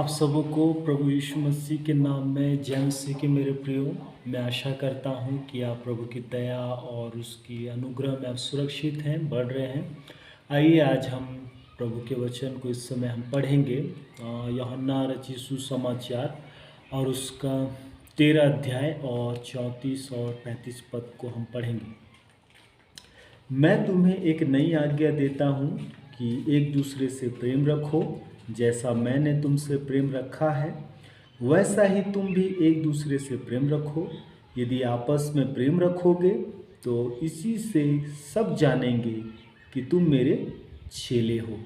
सबको प्रभु यीशु मसीह के नाम में जय मसीह के मेरे प्रियो। मैं आशा करता हूँ कि आप प्रभु की दया और उसकी अनुग्रह में आप सुरक्षित हैं, बढ़ रहे हैं। आइए आज हम प्रभु के वचन को इस समय हम पढ़ेंगे। यूहन्ना रचित सुसमाचार और उसका 13 अध्याय और 34 और 35 पद को हम पढ़ेंगे। मैं तुम्हें एक नई आज्ञा देता हूँ कि एक दूसरे से प्रेम रखो। जैसा मैंने तुमसे प्रेम रखा है वैसा ही तुम भी एक दूसरे से प्रेम रखो। यदि आपस में प्रेम रखोगे तो इसी से सब जानेंगे कि तुम मेरे चेले हो।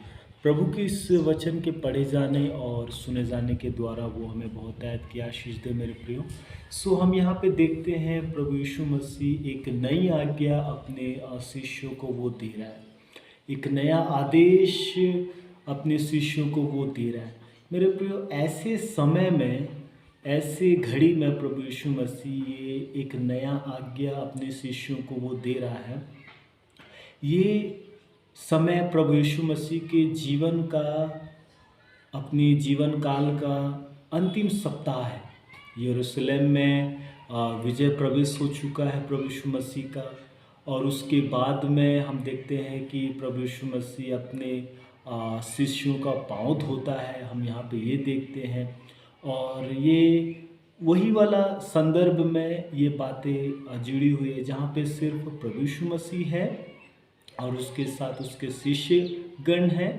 प्रभु के इस वचन के पढ़े जाने और सुने जाने के द्वारा वो हमें बहुत ऐत की आशीष दे मेरे प्रियो। सो हम यहाँ पे देखते हैं प्रभु यीशु मसीह एक नई आज्ञा अपने शिष्यों को वो दे रहा है, एक नया आदेश अपने शिष्यों को वो दे रहा है। मेरे प्रियो, ऐसे समय में, ऐसे घड़ी में प्रभु यीशु मसीह ये एक नया आज्ञा अपने शिष्यों को वो दे रहा है। ये समय प्रभु यीशु मसीह के जीवन का, अपने जीवन काल का अंतिम सप्ताह है। यरूशलेम में विजय प्रवेश हो चुका है प्रभु यीशु मसीह का, और उसके बाद में हम देखते हैं कि प्रभु यीशु मसीह अपने शिष्यों का पाँव धोता है, हम यहाँ पे ये देखते हैं। और ये वही वाला संदर्भ में ये बातें जुड़ी हुई है जहाँ पे सिर्फ प्रभु यीशु मसीह है और उसके साथ उसके शिष्य गण हैं।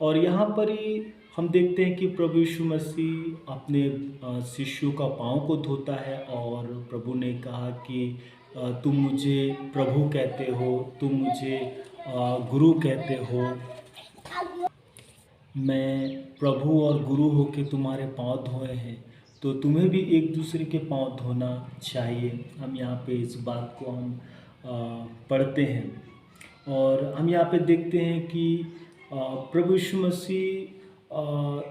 और यहाँ पर ही हम देखते हैं कि प्रभु यीशु मसीह अपने शिष्यों का पाँव को धोता है और प्रभु ने कहा कि तुम मुझे प्रभु कहते हो, तुम मुझे गुरु कहते हो। मैं प्रभु और गुरु होके तुम्हारे पाँव धोए हैं, तो तुम्हें भी एक दूसरे के पाँव धोना चाहिए। हम यहाँ पे इस बात को हम पढ़ते हैं और हम यहाँ पे देखते हैं कि प्रभु यीशु मसीह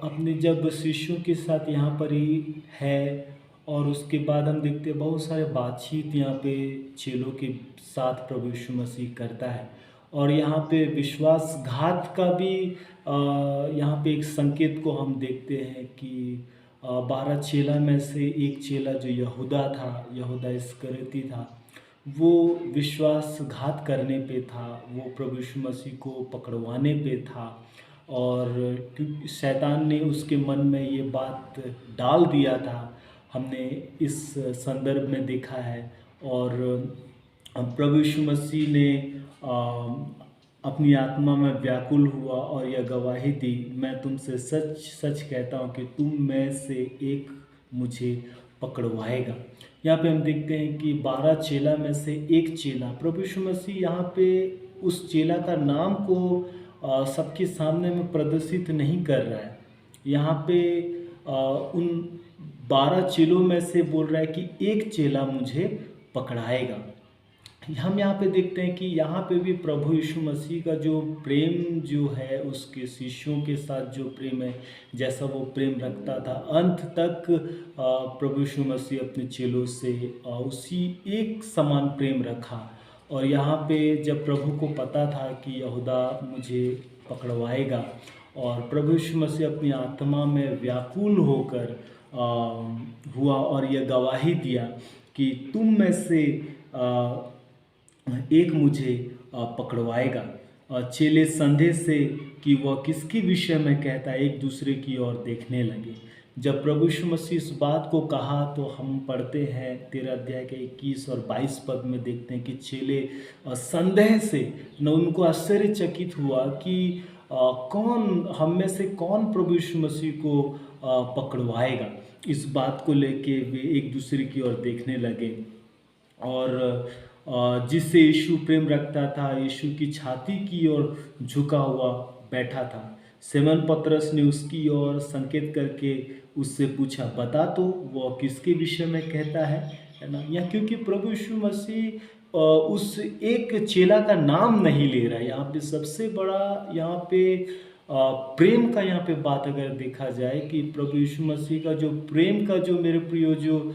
अपने जब शिष्यों के साथ यहाँ पर ही है, और उसके बाद हम देखते हैं बहुत सारे बातचीत यहाँ पे चेलों के साथ प्रभु यीशु मसीह करता है। और यहाँ पे विश्वासघात का भी यहाँ पे एक संकेत को हम देखते हैं कि 12 चेला में से एक चेला जो यहूदा इस्करियोती था, वो विश्वासघात करने पे था, वो प्रभु यीशु मसीह को पकड़वाने पे था। और क्योंकि शैतान ने उसके मन में ये बात डाल दिया था, हमने इस संदर्भ में देखा है। और प्रभु यीशु मसीह ने अपनी आत्मा में व्याकुल हुआ और यह गवाही दी, मैं तुमसे सच सच कहता हूँ कि तुम में से एक मुझे पकड़वाएगा। यहाँ पे हम देखते हैं कि 12 चेला में से एक चेला, प्रभु यीशु मसीह यहाँ पे उस चेला का नाम को सबके सामने में प्रदर्शित नहीं कर रहा है। यहाँ पे उन 12 चेलों में से बोल रहा है कि एक चेला मुझे पकड़ाएगा। हम यहाँ पे देखते हैं कि यहाँ पे भी प्रभु यीशु मसीह का जो प्रेम जो है, उसके शिष्यों के साथ जो प्रेम है, जैसा वो प्रेम रखता था अंत तक, प्रभु यीशु मसीह अपने चेलों से उसी एक समान प्रेम रखा। और यहाँ पे जब प्रभु को पता था कि यहूदा मुझे पकड़वाएगा, और प्रभु यीशु मसीह अपनी आत्मा में व्याकुल होकर हुआ और यह गवाही दिया कि तुम में से एक मुझे पकड़वाएगा। चेले संदेह से कि वह किसके विषय में कहता है एक दूसरे की ओर देखने लगे। जब प्रभु यीशु मसीह इस बात को कहा तो हम पढ़ते हैं 13 अध्याय के 21 और 22 पद में देखते हैं कि चेले संदेह से न उनको आश्चर्यचकित हुआ कि कौन हम में से कौन प्रभु यीशु मसीह को पकड़वाएगा। इस बात को लेके वे एक दूसरे की ओर देखने लगे। और जिससे यीशु प्रेम रखता था, यीशु की छाती की ओर झुका हुआ बैठा था। सिमोन पतरस ने उसकी ओर संकेत करके उससे पूछा, बता तो वो किसके विषय में कहता है ना। या क्योंकि प्रभु यीशु मसीह उस एक चेला का नाम नहीं ले रहा है। यहाँ पे सबसे बड़ा यहाँ पे प्रेम का यहाँ पे बात अगर देखा जाए कि प्रभु यीशु मसीह का जो प्रेम का जो मेरे प्रियो जो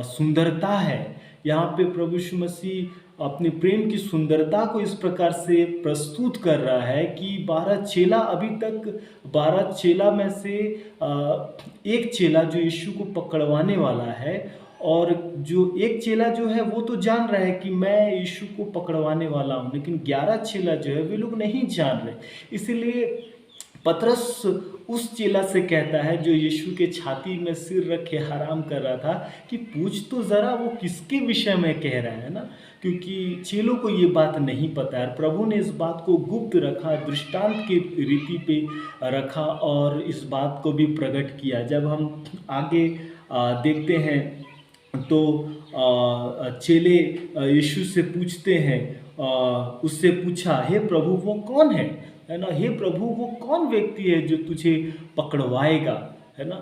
सुंदरता है, यहाँ पे प्रभु यीशु मसीह अपने प्रेम की सुंदरता को इस प्रकार से प्रस्तुत कर रहा है कि 12 चेला, अभी तक 12 चेला में से एक चेला जो यीशु को पकड़वाने वाला है, और जो एक चेला जो है वो तो जान रहा है कि मैं यीशु को पकड़वाने वाला हूँ, लेकिन 11 चेला जो है वे लोग नहीं जान रहे। इसीलिए पतरस उस चेला से कहता है जो यीशु के छाती में सिर रख के आराम कर रहा था कि पूछ तो ज़रा वो किसके विषय में कह रहा है ना, क्योंकि चेलों को ये बात नहीं पता है। प्रभु ने इस बात को गुप्त रखा, दृष्टांत की रीति पे रखा और इस बात को भी प्रकट किया। जब हम आगे देखते हैं तो चेले यीशु से पूछते हैं, उससे पूछा, हे प्रभु वो कौन है ना, हे प्रभु वो कौन व्यक्ति है जो तुझे पकड़वाएगा, है ना,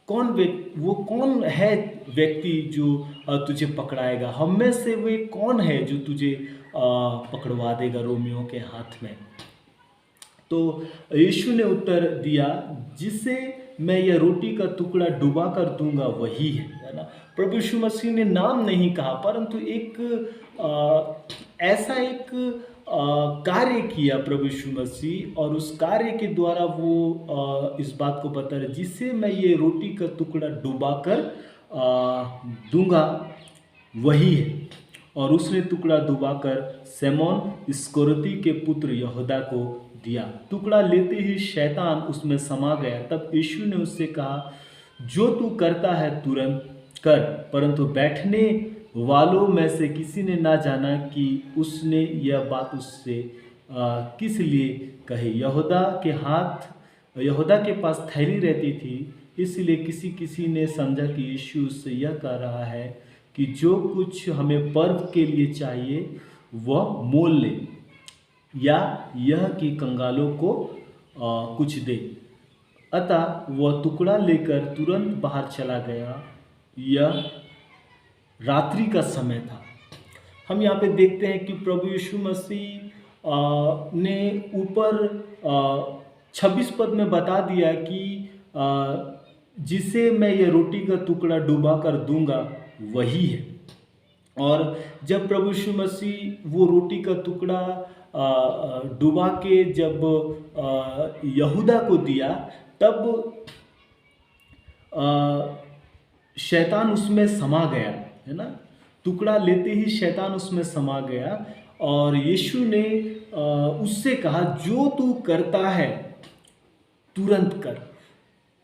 वो कौन है व्यक्ति जो तुझे पकड़ाएगा, हम में से वे कौन है जो तुझे पकड़वा देगा रोमियों के हाथ में। तो यीशु ने उत्तर दिया, जिसे मैं यह रोटी का टुकड़ा डुबा कर दूंगा वही है ना। प्रभु यीशु मसीह ने नाम नहीं कहा, परंतु ऐसा एक कार्य किया प्रभु यीशु मसीह, और उस कार्य के द्वारा वो इस बात को बता रहे, जिसे मैं ये रोटी का टुकड़ा डुबा कर दूंगा वही है। और उसने टुकड़ा डुबाकर सिमोन इस्करियोती के पुत्र यहूदा को दिया। टुकड़ा लेते ही शैतान उसमें समा गया। तब यीशु ने उससे कहा, जो तू करता है तुरंत कर, परंतु बैठने वालों में से किसी ने ना जाना कि उसने यह बात उससे किस लिए कही। यहूदा के पास थैली रहती थी, इसलिए किसी ने समझा कि यीशु उससे यह कह रहा है कि जो कुछ हमें पर्व के लिए चाहिए वह मोल ले, या यह कि कंगालों को कुछ दे। अतः वह टुकड़ा लेकर तुरंत बाहर चला गया। यह रात्रि का समय था। हम यहाँ पे देखते हैं कि प्रभु यीशु मसीह ने ऊपर 26 पद में बता दिया कि जिसे मैं ये रोटी का टुकड़ा डुबा कर दूंगा वही है। और जब प्रभु यीशु मसीह वो रोटी का टुकड़ा डुबा के जब यहूदा को दिया, तब शैतान उसमें समा गया, है ना। टुकड़ा लेते ही शैतान उसमें समा गया, और यीशु ने उससे कहा, जो तू करता है तुरंत कर।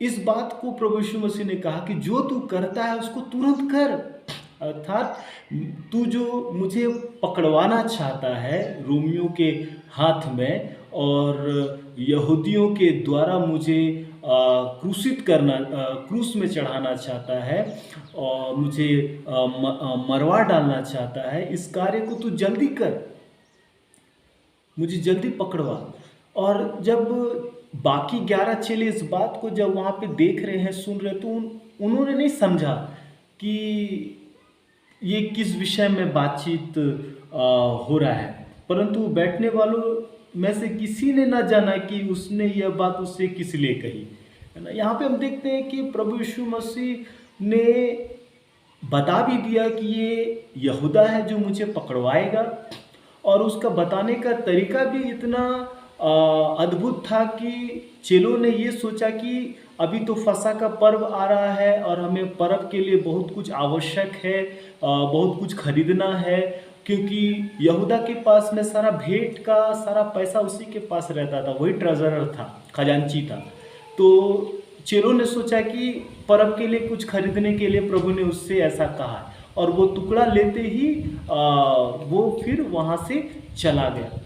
इस बात को प्रभु यीशु मसीह ने कहा कि जो तू करता है उसको तुरंत कर, अर्थात तू जो मुझे पकड़वाना चाहता है रोमियों के हाथ में, और यहूदियों के द्वारा मुझे क्रूसित करना, क्रूस में चढ़ाना चाहता है और मुझे मरवा डालना चाहता है, इस कार्य को तू जल्दी कर, मुझे जल्दी पकड़वा। और जब बाकी 11 चेले इस बात को जब वहाँ पे देख रहे हैं, सुन रहे, तो उन्होंने नहीं समझा कि ये किस विषय में बातचीत हो रहा है, परंतु बैठने वालों में से किसी ने ना जाना कि उसने यह बात उससे किस लिए कही, है ना। यहाँ पे हम देखते हैं कि प्रभु यीशु मसीह ने बता भी दिया कि ये यहूदा है जो मुझे पकड़वाएगा, और उसका बताने का तरीका भी इतना अद्भुत था कि चेलों ने ये सोचा कि अभी तो फसह का पर्व आ रहा है और हमें पर्व के लिए बहुत कुछ आवश्यक है, बहुत कुछ खरीदना है, क्योंकि यहूदा के पास में सारा भेंट का सारा पैसा उसी के पास रहता था, वही ट्रेजरर था, खजांची था। तो चेलों ने सोचा कि पर्व के लिए कुछ खरीदने के लिए प्रभु ने उससे ऐसा कहा, और वो टुकड़ा लेते ही वो फिर वहाँ से चला गया।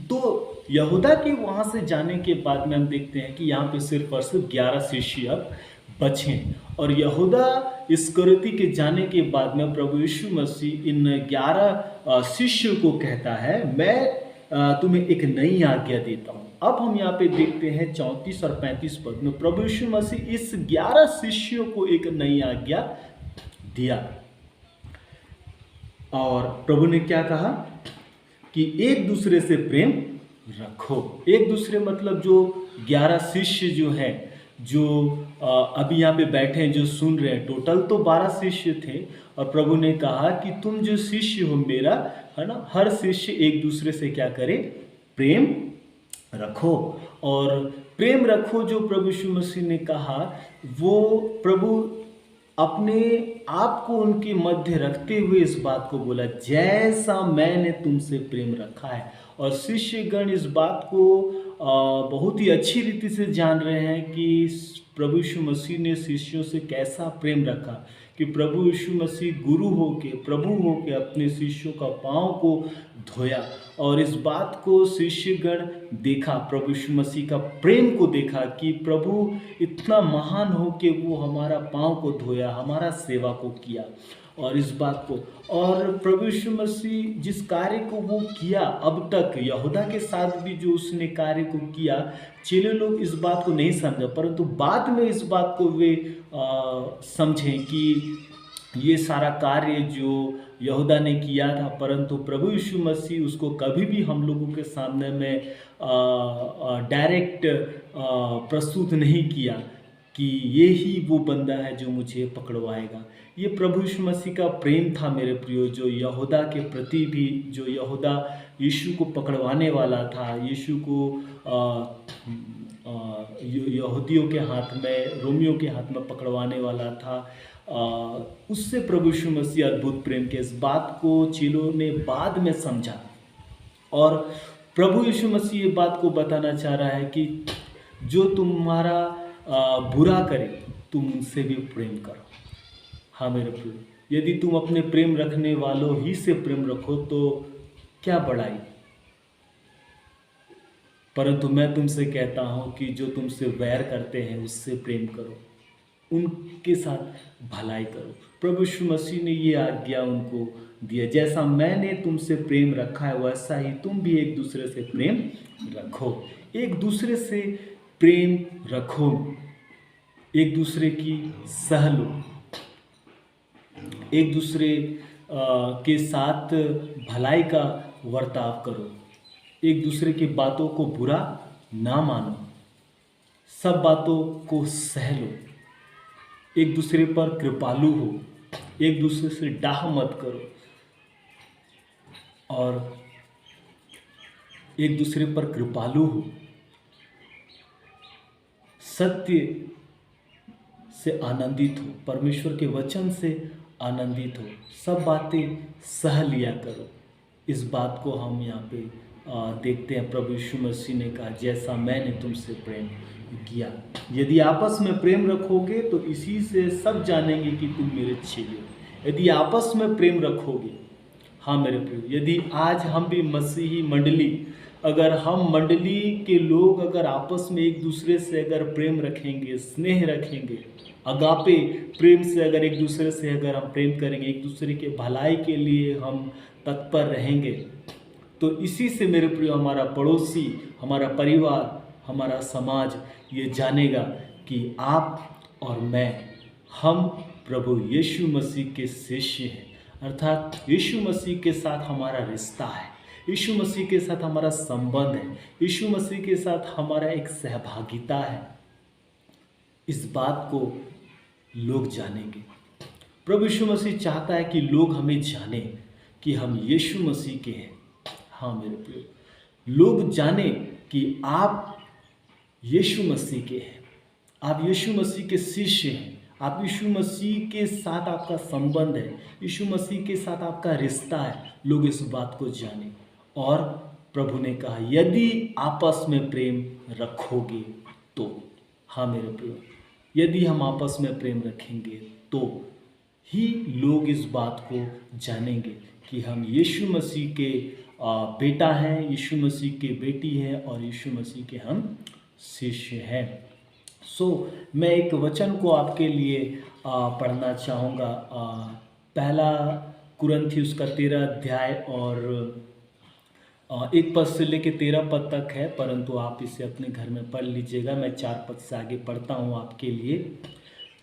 तो यहूदा के वहाँ से जाने के बाद में हम देखते हैं कि यहाँ पे सिर्फ और सिर्फ 11 शिष्य अब बचे, और यहूदा इस्करियोती के जाने के बाद में प्रभु यीशु मसीह इन 11 शिष्यों को कहता है, मैं तुम्हें एक नई आज्ञा देता हूँ। अब हम यहाँ पे देखते हैं 34 और 35 पद में प्रभु यीशु मसीह इस 11 शिष्यों को एक नई आज्ञा दिया, और प्रभु ने क्या कहा कि एक दूसरे से प्रेम रखो। एक दूसरे मतलब जो 11 शिष्य जो है, जो अभी यहाँ पे बैठे हैं, जो सुन रहे हैं, टोटल तो 12 शिष्य थे। और प्रभु ने कहा कि तुम जो शिष्य हो मेरा, है ना, हर शिष्य एक दूसरे से क्या करे, प्रेम रखो। और प्रेम रखो जो प्रभु यीशु मसीह ने कहा, वो प्रभु अपने आप को उनके मध्य रखते हुए इस बात को बोला, जैसा मैंने तुमसे प्रेम रखा है। और शिष्यगण इस बात को बहुत ही अच्छी रीति से जान रहे हैं कि प्रभु यीशु मसीह ने शिष्यों से कैसा प्रेम रखा, कि प्रभु यीशु मसीह गुरु होके, प्रभु होके अपने शिष्यों का पाँव को धोया। और इस बात को शिष्यगण देखा, प्रभु यीशु मसीह का प्रेम को देखा कि प्रभु इतना महान हो कि वो हमारा पाँव को धोया, हमारा सेवा को किया। और इस बात को, और प्रभु यीशु मसीह जिस कार्य को वो किया अब तक, यहूदा के साथ भी जो उसने कार्य को किया, चेले लोग इस बात को नहीं समझा, परंतु बाद में इस बात को वे समझें कि ये सारा कार्य जो यहूदा ने किया था, परंतु प्रभु यीशु मसीह उसको कभी भी हम लोगों के सामने में डायरेक्ट प्रस्तुत नहीं किया कि ये ही वो बंदा है जो मुझे पकड़वाएगा। ये प्रभु यीशु मसीह का प्रेम था मेरे प्रियो, जो यहूदा के प्रति भी, जो यहूदा यीशु को पकड़वाने वाला था, यीशु को यहूदियों के हाथ में, रोमियों के हाथ में पकड़वाने वाला था, उससे प्रभु यीशु मसीह अद्भुत प्रेम के, इस बात को चेलों ने बाद में समझा। और प्रभु यीशु मसीह ये बात को बताना चाह रहा है कि जो तुम्हारा बुरा करे तुम उनसे भी प्रेम करो। हाँ मेरे प्रिय, यदि तुम अपने प्रेम रखने वालों ही से प्रेम रखो तो क्या बड़ाई, परंतु मैं तुमसे कहता हूँ कि जो तुमसे वैर करते हैं उससे प्रेम करो, उनके साथ भलाई करो। प्रभु यीशु मसीह ने ये आज्ञा उनको दिया, जैसा मैंने तुमसे प्रेम रखा है वैसा ही तुम भी एक दूसरे से प्रेम रखो। एक दूसरे से प्रेम रखो, एक दूसरे की सह लो, एक दूसरे के साथ भलाई का वर्ताव करो, एक दूसरे की बातों को बुरा ना मानो, सब बातों को सह लो, एक दूसरे पर कृपालु हो, एक दूसरे से डाह मत करो, और एक दूसरे पर कृपालु हो, सत्य से आनंदित हो, परमेश्वर के वचन से आनंदित हो, सब बातें सह लिया करो। इस बात को हम यहाँ पे देखते हैं। प्रभु यीशु मसीह ने कहा, जैसा मैंने तुमसे प्रेम किया। यदि आपस में प्रेम रखोगे तो इसी से सब जानेंगे कि तुम मेरे चेले हो, यदि आपस में प्रेम रखोगे। हाँ मेरे प्रिय, यदि आज हम भी मसीही मंडली, अगर हम मंडली के लोग अगर आपस में एक दूसरे से अगर प्रेम रखेंगे, स्नेह रखेंगे, अगापे प्रेम से अगर एक दूसरे से अगर हम प्रेम करेंगे, एक दूसरे के भलाई के लिए हम तत्पर रहेंगे, तो इसी से मेरे प्रिय हमारा पड़ोसी, हमारा परिवार, हमारा समाज ये जानेगा कि आप और मैं, हम प्रभु यीशु मसीह के शिष्य हैं। अर्थात यीशु मसीह के साथ हमारा रिश्ता है, यीशु मसीह के साथ हमारा संबंध है, यीशु मसीह के साथ हमारा एक सहभागिता है। इस बात को लोग जानेंगे। प्रभु यीशु मसीह चाहता है कि लोग हमें जाने कि हम यीशु मसीह के हैं। हाँ मेरे प्रिय, लोग जाने कि आप यीशु मसीह के हैं, आप यीशु मसीह के शिष्य हैं, आप यीशु मसीह के साथ आपका संबंध है, यीशु मसीह के साथ आपका रिश्ता है। लोग इस बात को जाने। और प्रभु ने कहा, यदि आपस में प्रेम रखोगे तो। हाँ मेरे प्रिय, यदि हम आपस में प्रेम रखेंगे तो ही लोग इस बात को जानेंगे कि हम यीशु मसीह के बेटा हैं, यीशु मसीह के बेटी हैं और यीशु मसीह के हम शिष्य हैं। मैं एक वचन को आपके लिए पढ़ना चाहूँगा। पहला कुरिन्थियों का 13 अध्याय और 1 पद से लेकर 13 पद तक है, परंतु आप इसे अपने घर में पढ़ लीजिएगा। मैं 4 पद से आगे पढ़ता हूँ आपके लिए।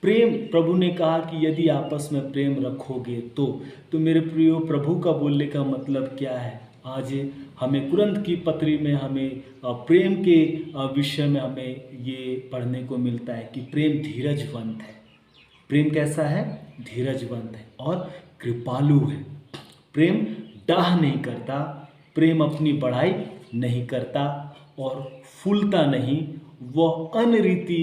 प्रेम, प्रभु ने कहा कि यदि आपस में प्रेम रखोगे तो मेरे प्रियो, प्रभु का बोलने का मतलब क्या है? आज हमें कुरिन्थ की पत्री में हमें प्रेम के विषय में हमें ये पढ़ने को मिलता है कि प्रेम धीरजवंत है। प्रेम कैसा है? धीरजवंत है और कृपालु है। प्रेम डाह नहीं करता, प्रेम अपनी बड़ाई नहीं करता और फूलता नहीं, वह अनरीति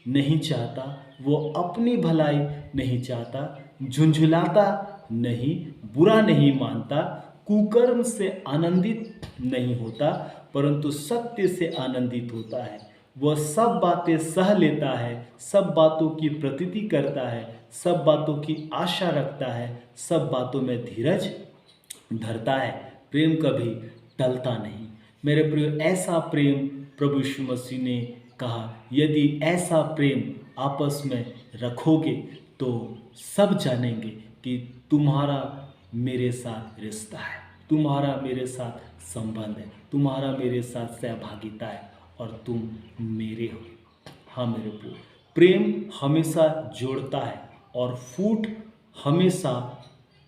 नहीं चाहता, वो अपनी भलाई नहीं चाहता, झुंझुलाता नहीं, बुरा नहीं मानता, कुकर्म से आनंदित नहीं होता, परंतु सत्य से आनंदित होता है। वह सब बातें सह लेता है, सब बातों की प्रतीति करता है, सब बातों की आशा रखता है, सब बातों में धीरज धरता है। प्रेम कभी टलता नहीं। मेरे प्रिय, ऐसा प्रेम प्रभु यीशु मसीह ने कहा, यदि ऐसा प्रेम आपस में रखोगे तो सब जानेंगे कि तुम्हारा मेरे साथ रिश्ता है, तुम्हारा मेरे साथ संबंध है, तुम्हारा मेरे साथ सहभागिता है और तुम मेरे हो। हाँ मेरे प्रिय, प्रेम हमेशा जोड़ता है और फूट हमेशा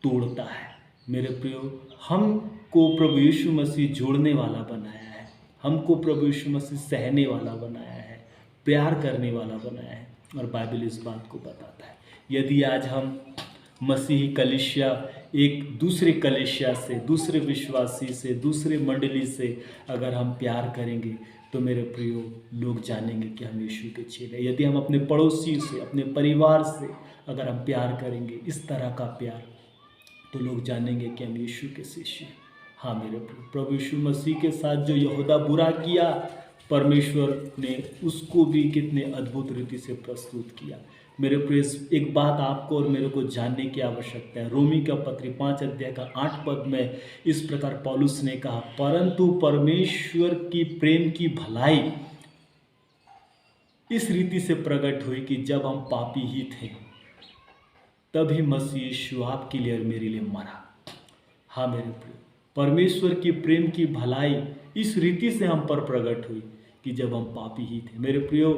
तोड़ता है। मेरे प्रियो, हमको प्रभु यीशु मसीह जोड़ने वाला बनाया है, हमको प्रभु यीशु मसीह सहने वाला बनाया है, प्यार करने वाला बनाया है और बाइबल इस बात को बताता है। यदि आज हम मसीही कलीसिया एक दूसरे कलीसिया से, दूसरे विश्वासी से, दूसरे मंडली से अगर हम प्यार करेंगे तो मेरे प्रियो लोग जानेंगे कि हम यीशु के चेले। यदि हम अपने पड़ोसी से, अपने परिवार से अगर हम प्यार करेंगे, इस तरह का प्यार, तो लोग जानेंगे कि हम यीशु के शिष्य हैं। हाँ मेरे प्रभु यीशु मसीह के साथ जो यहूदा बुरा किया, परमेश्वर ने उसको भी कितने अद्भुत रीति से प्रस्तुत किया। मेरे प्रिय, एक बात आपको और मेरे को जानने की आवश्यकता है। रोमी का पत्री 5 अध्याय का 8 पद में इस प्रकार पौलुस ने कहा, परंतु परमेश्वर की प्रेम की भलाई इस रीति से प्रकट हुई कि जब हम पापी ही थे तभी मसीह यीशु आपके लिए और मेरे लिए मरा। हाँ मेरे प्रिय, परमेश्वर की प्रेम की भलाई इस रीति से हम पर प्रकट हुई कि जब हम पापी ही थे। मेरे प्रियो,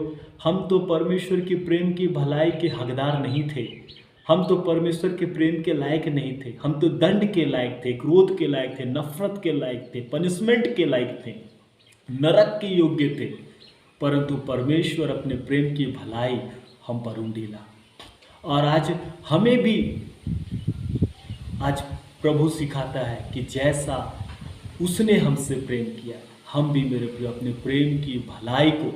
हम तो परमेश्वर की प्रेम की भलाई के हकदार नहीं थे, हम तो परमेश्वर के प्रेम के लायक नहीं थे, हम तो दंड के लायक थे, क्रोध के लायक थे, नफरत के लायक थे, पनिशमेंट के लायक थे, नरक के योग्य थे। परंतु परमेश्वर अपने प्रेम की भलाई हम पर उंडेला और आज हमें भी आज प्रभु सिखाता है कि जैसा उसने हमसे प्रेम किया, हम भी मेरे प्रिय अपने प्रेम की भलाई को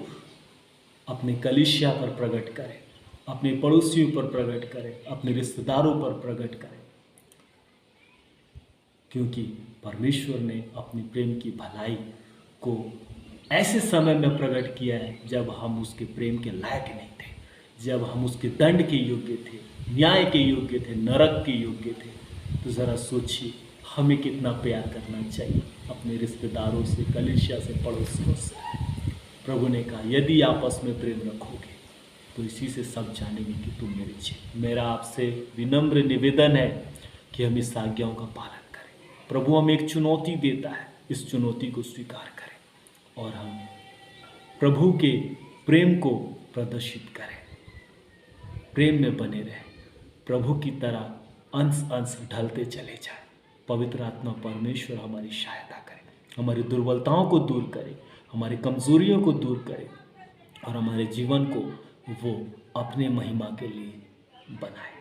अपने कलीसिया पर प्रकट करें, अपने पड़ोसियों पर प्रकट करें, अपने रिश्तेदारों पर प्रकट करें, क्योंकि परमेश्वर ने अपनी प्रेम की भलाई को ऐसे समय में प्रकट किया है जब हम उसके प्रेम के लायक नहीं थे, जब हम उसके दंड के योग्य थे, न्याय के योग्य थे, नरक के योग्य थे। तो ज़रा सोचिए हमें कितना प्यार करना चाहिए अपने रिश्तेदारों से, कलीसिया से, पड़ोसियों से। प्रभु ने कहा, यदि आपस में प्रेम रखोगे तो इसी से सब जानेंगे कि तुम मेरे चेले। मेरा आपसे विनम्र निवेदन है कि हम इस आज्ञाओं का पालन करें। प्रभु हमें एक चुनौती देता है, इस चुनौती को स्वीकार करें और हम प्रभु के प्रेम को प्रदर्शित करें, प्रेम में बने रहें, प्रभु की तरह अंश अंश ढलते चले जाएं। पवित्र आत्मा परमेश्वर हमारी सहायता करे, हमारी दुर्बलताओं को दूर करे, हमारी कमजोरियों को दूर करे और हमारे जीवन को वो अपने महिमा के लिए बनाए।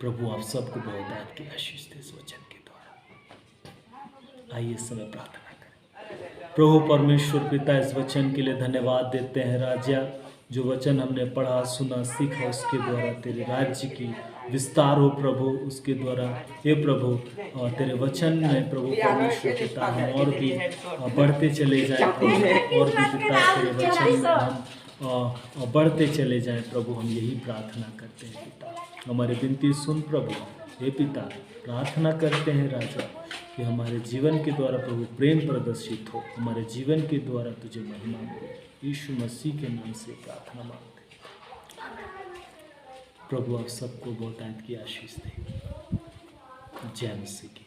प्रभु आप सबको बहुत की आशीष दे इस वचन के द्वारा। आइए इस समय प्रार्थना करें। प्रभु परमेश्वर पिता, इस वचन के लिए धन्यवाद देते हैं राजा। जो वचन हमने पढ़ा, सुना, सीखा, उसके द्वारा तेरे राज्य की विस्तार हो प्रभु, उसके द्वारा हे प्रभु तेरे वचन में प्रभु परमेश्वर पिता हम और भी बढ़ते चले जाएं प्रभु, और भी पिता तेरे वचन में हम बढ़ते चले जाएं प्रभु। हम यही प्रार्थना करते हैं पिता, हमारी विनती सुन प्रभु। हे पिता, प्रार्थना करते हैं राजा कि हमारे जीवन के द्वारा प्रभु प्रेम प्रदर्शित हो, हमारे जीवन के द्वारा तुझे महिमा मिले। यीशु मसीह के नाम से प्रार्थना मांगते प्रभु। आप सबको बहुत की आशीष दे। जय मसीह की।